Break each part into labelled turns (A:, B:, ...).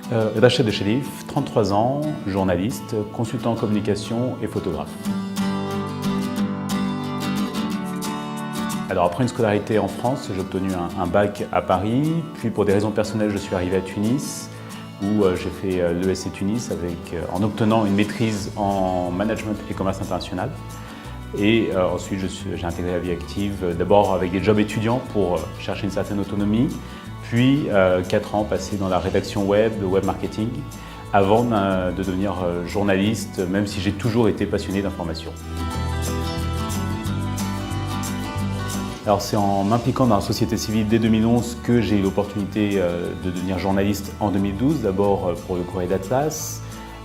A: Rachid Echelif, 33 ans, journaliste, consultant en communication et photographe. Alors après une scolarité en France, j'ai obtenu un bac à Paris, puis pour des raisons personnelles, je suis arrivé à Tunis, où j'ai fait l'ESC Tunis en obtenant une maîtrise en management et commerce international. Et ensuite, j'ai intégré la vie active, d'abord avec des jobs étudiants pour chercher une certaine autonomie, puis 4 ans passés dans la rédaction web, le web marketing, avant de devenir journaliste, même si j'ai toujours été passionné d'information. Alors c'est en m'impliquant dans la société civile dès 2011 que j'ai eu l'opportunité de devenir journaliste en 2012, d'abord pour le Courrier d'Atlas,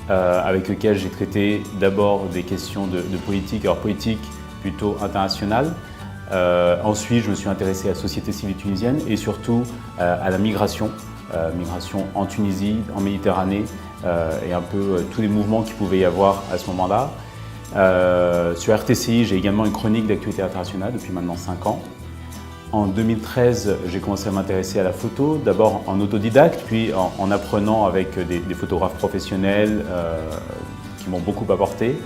A: avec lequel j'ai traité d'abord des questions de politique, alors politique plutôt internationale. Ensuite, je me suis intéressé à la société civile tunisienne et surtout à la migration, migration en Tunisie, en Méditerranée et un peu tous les mouvements qu'il pouvait y avoir à ce moment-là. Sur RTCI, j'ai également une chronique d'actualité internationale depuis maintenant 5 ans. En 2013, j'ai commencé à m'intéresser à la photo, d'abord en autodidacte, puis en apprenant avec des photographes professionnels qui m'ont beaucoup apporté.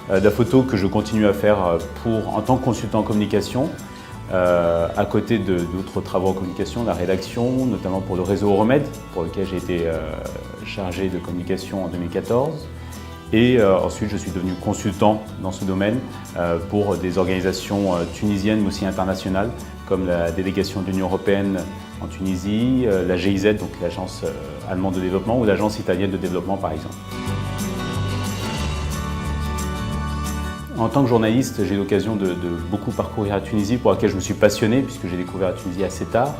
A: De la photo que je continue à faire en tant que consultant en communication, à côté d'autres travaux en communication, la rédaction, notamment pour le réseau Euromède, pour lequel j'ai été chargé de communication en 2014. Et ensuite, je suis devenu consultant dans ce domaine pour des organisations tunisiennes, mais aussi internationales, comme la délégation de l'Union européenne en Tunisie, la GIZ, donc l'agence allemande de développement, ou l'agence italienne de développement, par exemple. En tant que journaliste, j'ai eu l'occasion de beaucoup parcourir la Tunisie, pour laquelle je me suis passionné, puisque j'ai découvert la Tunisie assez tard.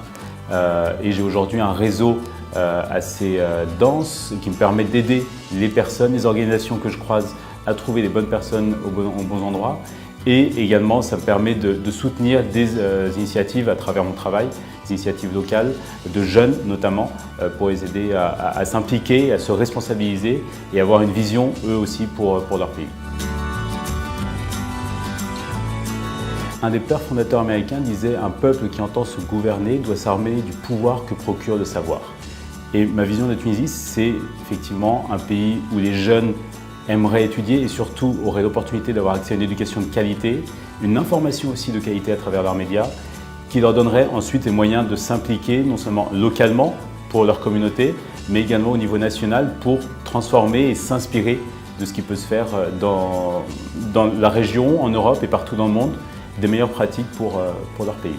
A: Et j'ai aujourd'hui un réseau assez dense qui me permet d'aider les personnes, les organisations que je croise à trouver les bonnes personnes aux bons endroits. Et également, ça me permet de soutenir des initiatives à travers mon travail, des initiatives locales, de jeunes notamment, pour les aider à s'impliquer, à se responsabiliser et avoir une vision eux aussi pour leur pays. Un des pères fondateurs américains disait « Un peuple qui entend se gouverner doit s'armer du pouvoir que procure le savoir ». Et ma vision de la Tunisie, c'est effectivement un pays où les jeunes aimeraient étudier et surtout auraient l'opportunité d'avoir accès à une éducation de qualité, une information aussi de qualité à travers leurs médias, qui leur donnerait ensuite les moyens de s'impliquer non seulement localement pour leur communauté, mais également au niveau national pour transformer et s'inspirer de ce qui peut se faire dans la région, en Europe et partout dans le monde, des meilleures pratiques pour leur pays.